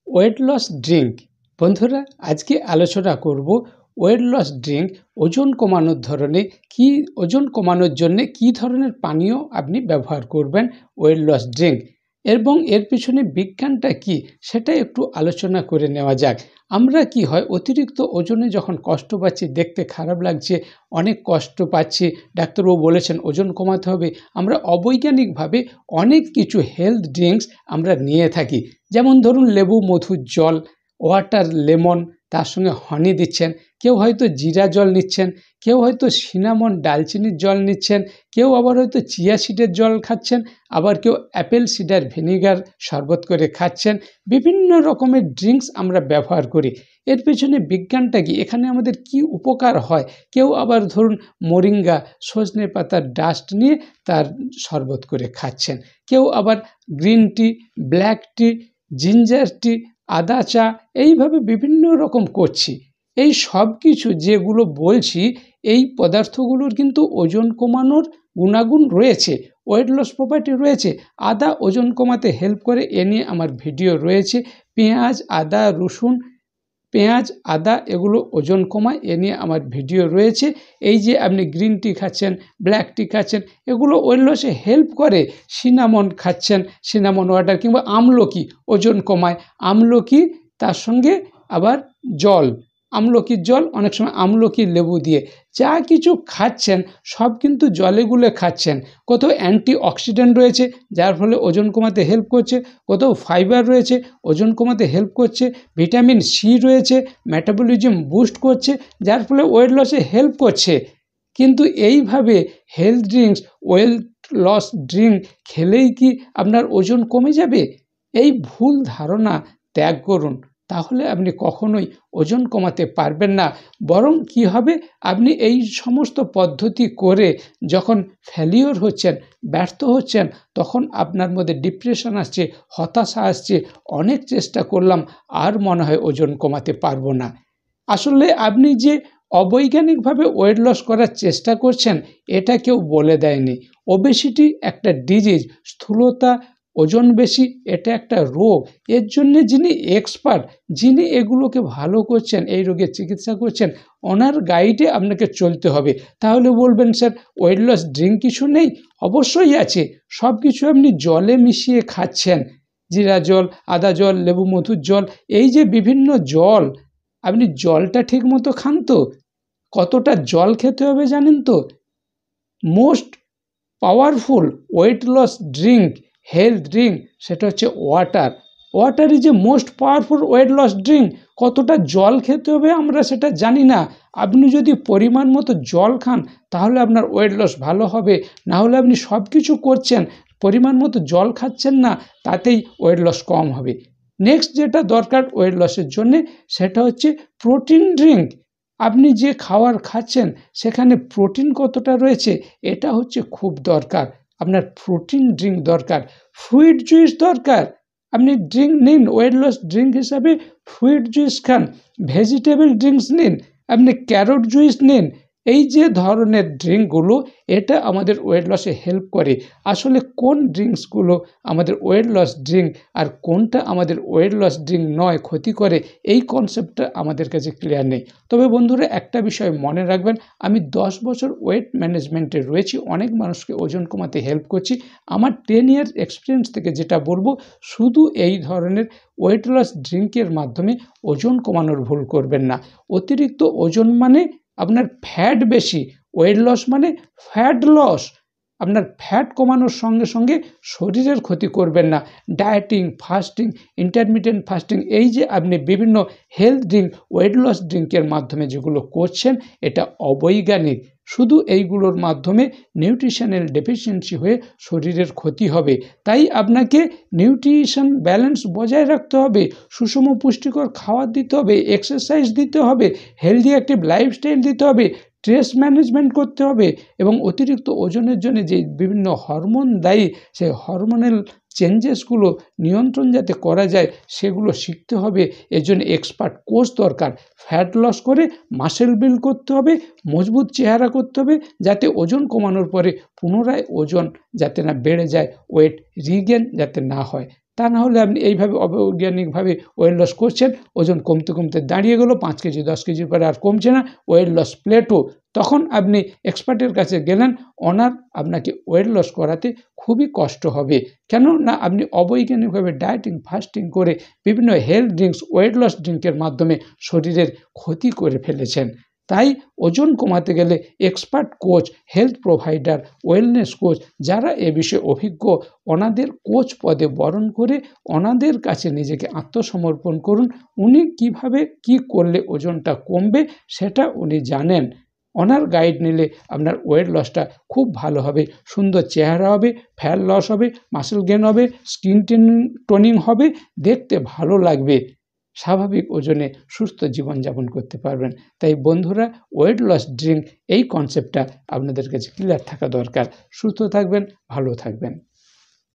Wait loss drink. বন্ধুরা, আজকে আলোচনা করব ওয়েট লস ড্রিঙ্ক ওজন কমানোর ধরনে কি, ওজন কমানোর জন্য কি ধরনের পানীয় আপনি ব্যবহার করবেন ওয়েট লস ড্রিঙ্ক, এবং এর পিছনে বিজ্ঞানটা কি সেটা একটু আলোচনা করে নেওয়া যাক। আমরা কি হয়, অতিরিক্ত ওজনে যখন কষ্ট পাচ্ছি, দেখতে খারাপ লাগছে, অনেক কষ্ট পাচ্ছি, ডাক্তারবাবু বলেছেন ওজন কমাতে হবে, আমরা অবৈজ্ঞানিকভাবে অনেক কিছু হেলথ ড্রিঙ্কস আমরা নিয়ে থাকি। যেমন ধরুন লেবু মধুর জল, ওয়াটার লেমন, তার সঙ্গে হনি দিচ্ছেন, কেউ হয়তো জিরা জল নিচ্ছেন, কেউ হয়তো সিনামন ডালচিনির জল নিচ্ছেন, কেউ আবার হয়তো চিয়া সিডের জল খাচ্ছেন, আবার কেউ অ্যাপেল সিডার ভিনিগার শরবত করে খাচ্ছেন। বিভিন্ন রকমের ড্রিঙ্কস আমরা ব্যবহার করি। এর পেছনে বিজ্ঞানটা কি, এখানে আমাদের কি উপকার হয়? কেউ আবার ধরুন মোরিঙ্গা, সজনে পাতার ডাস্ট নিয়ে তার শরবত করে খাচ্ছেন, কেউ আবার গ্রিন টি, ব্ল্যাক টি, জিঞ্জার টি, আদা চা, এইভাবে বিভিন্ন রকম করছি। এই সব কিছু যেগুলো বলছি, এই পদার্থগুলোর কিন্তু ওজন কমানোর গুণাগুণ রয়েছে, ওয়েট লস প্রপার্টি রয়েছে। আদা ওজন কমাতে হেল্প করে, এ নিয়ে আমার ভিডিও রয়েছে। পেঁয়াজ, আদা, রসুন, পেঁয়াজ, আদা এগুলো ওজন কমায়, এ নিয়ে আমার ভিডিও রয়েছে। এই যে আপনি গ্রিন টি খাচ্ছেন, ব্ল্যাক টি খাচ্ছেন, এগুলো ওয়েট লসে হেল্প করে। সিনামন খাচ্ছেন, সিনামন ওয়াটার, কিংবা আমলকি ওজন কমায়, আমলকি, তার সঙ্গে আবার জল, আমলকির জল, অনেক সময় আমলকি লেবু দিয়ে যা কিছু খাচ্ছেন সব কিন্তু জলে গুলে খাচ্ছেন। কোথাও অ্যান্টি অক্সিডেন্ট রয়েছে, যার ফলে ওজন কমাতে হেল্প করছে, কোথাও ফাইবার রয়েছে, ওজন কমাতে হেল্প করছে, ভিটামিন সি রয়েছে, মেটাবলিজম বুস্ট করছে, যার ফলে ওয়েট লসে হেল্প করছে। কিন্তু এইভাবে health drinks, weight loss drink খেলেই কি আপনার ওজন কমে যাবে? এই ভুল ধারণা ত্যাগ করুন, তাহলে আপনি কখনোই ওজন কমাতে পারবেন না। বরং কি হবে, আপনি এই সমস্ত পদ্ধতি করে যখন ফেলিওর হচ্ছেন, ব্যর্থ হচ্ছেন, তখন আপনার মধ্যে ডিপ্রেশন আসছে, হতাশা আসছে, অনেক চেষ্টা করলাম, আর মনে হয় ওজন কমাতে পারবো না। আসলে আপনি যে অবৈজ্ঞানিকভাবে ওয়েট লস করার চেষ্টা করছেন, এটা কেউ বলে দেয়নি। ওবেসিটি একটা ডিজিজ, স্থূলতা, ওজন বেশি, এটা একটা রোগ। এর জন্যে যিনি এক্সপার্ট, যিনি এগুলোকে ভালো করছেন, এই রোগের চিকিৎসা করছেন, ওনার গাইডে আপনাকে চলতে হবে। তাহলে বলবেন স্যার ওয়েট লস ড্রিঙ্ক কিছু নেই? অবশ্যই আছে। সব কিছু আপনি জলে মিশিয়ে খাচ্ছেন, জিরা জল, আদা জল, লেবু মধুর জল, এই যে বিভিন্ন জল, আপনি জলটা ঠিক মতো খান তো? কতটা জল খেতে হবে জানেন তো? Most powerful weight loss drink, health drink, সেটা হচ্ছে water. Water is a most powerful weight loss drink. কতটা জল খেতে হবে আমরা সেটা জানি না। আপনি যদি পরিমাণ মতো জল খান, তাহলে আপনার ওয়েট লস ভালো হবে। না হলে আপনি সব কিছু করছেন, পরিমাণ মতো জল খাচ্ছেন না, তাতেই ওয়েট লস কম হবে। নেক্সট যেটা দরকার ওয়েট লসের জন্যে, সেটা হচ্ছে প্রোটিন ড্রিঙ্ক। আপনি যে খাবার খাচ্ছেন সেখানে প্রোটিন কতটা রয়েছে, এটা হচ্ছে খুব দরকার। আপনার প্রোটিন ড্রিঙ্ক দরকার, ফ্রুইট জুইস দরকার। আপনি ড্রিঙ্ক নিন, ওয়েট লস ড্রিঙ্ক হিসাবে ফ্রুইট জুইস খান, ভেজিটেবল ড্রিঙ্কস নিন, আপনি ক্যারট জুইস নিন। এই যে ধরনের ড্রিঙ্কগুলো, এটা আমাদের ওয়েট লসে হেল্প করে। আসলে কোন ড্রিঙ্কসগুলো আমাদের ওয়েট লস ড্রিঙ্ক আর কোনটা আমাদের ওয়েট লস ড্রিঙ্ক নয়, ক্ষতি করে, এই কনসেপ্টটা আমাদের কাছে ক্লিয়ার নেই। তবে বন্ধুরা, একটা বিষয় মনে রাখবেন, আমি 10 বছর ওয়েট ম্যানেজমেন্টে রয়েছি, অনেক মানুষকে ওজন কমাতে হেল্প করছি। আমার 10 ইয়ার এক্সপিরিয়েন্স থেকে যেটা বলবো, শুধু এই ধরনের ওয়েট লস ড্রিঙ্কের মাধ্যমে ওজন কমানোর ভুল করবেন না। অতিরিক্ত ওজন মানে আপনার ফ্যাট বেশি, ওয়েট লস মানে ফ্যাট লস। আপনার ফ্যাট কমানোর সঙ্গে সঙ্গে শরীরের ক্ষতি করবেন না। ডায়েটিং, ফাস্টিং, ইন্টারমিটেন্ট ফাস্টিং, এই যে আপনি বিভিন্ন হেলথ ড্রিঙ্ক, ওয়েট লস ড্রিঙ্কের মাধ্যমে যেগুলো করছেন, এটা অবৈজ্ঞানিক। শুধু এইগুলোর মাধ্যমে নিউট্রিশনাল ডেফিসিয়েন্সি হয়ে শরীরের ক্ষতি হবে। তাই আপনাকে নিউট্রিশন ব্যালেন্স বজায় রাখতে হবে, সুষম পুষ্টিকর খাবার দিতে হবে, এক্সারসাইজ দিতে হবে, হেলদি অ্যাক্টিভ লাইফস্টাইল দিতে হবে, স্ট্রেস ম্যানেজমেন্ট করতে হবে, এবং অতিরিক্ত ওজনের জন্য যে বিভিন্ন হরমোন দায়ী, সেই হরমোনাল চেঞ্জেসগুলো নিয়ন্ত্রণ যাতে করা যায়, সেগুলো শিখতে হবে। এর জন্য এক্সপার্ট কোচ দরকার। ফ্যাট লস করে মাসেল বিল্ড করতে হবে, মজবুত চেহারা করতে হবে, যাতে ওজন কমানোর পরে পুনরায় ওজন যাতে না বেড়ে যায়, ওয়েট রিগেন যাতে না হয়। তা না হলে আপনি এইভাবে অবৈজ্ঞানিকভাবে ওয়েট লস করছেন, ওজন কমতে কমতে দাঁড়িয়ে গেল 5 কেজি 10 কেজি পরে আর কমছে না, ওয়েট লস প্লেটো। তখন আপনি এক্সপার্টের কাছে গেলেন, ওনার আপনাকে ওয়েট লস করাতে খুবই কষ্ট হবে। কেননা আপনি অবৈজ্ঞানিকভাবে ডায়েটিং ফাস্টিং করে বিভিন্ন হেলথ ড্রিঙ্কস ওয়েট লস ড্রিঙ্কের মাধ্যমে শরীরের ক্ষতি করে ফেলেছেন। তাই ওজন কমাতে গেলে expert coach, health provider, wellness coach যারা এ বিষয়ে অভিজ্ঞ, ওনাদের কোচ পদে বরণ করে ওনাদের কাছে নিজেকে আত্মসমর্পণ করুন। উনি কিভাবে কি করলে ওজনটা কমবে সেটা উনি জানেন। ওনার গাইড নিলে আপনার ওয়েট লসটা খুব ভালো হবে, সুন্দর চেহারা হবে, ফ্যাট লস হবে, মাসেল গেন হবে, স্কিন টোনিং হবে, দেখতে ভালো লাগবে, স্বাভাবিক ওজনে সুস্থ জীবনযাপন করতে পারবেন। তাই বন্ধুরা, ওয়েট লস ড্রিঙ্ক এই কনসেপ্টটা আপনাদের কাছে ক্লিয়ার থাকা দরকার। সুস্থ থাকবেন, ভালো থাকবেন।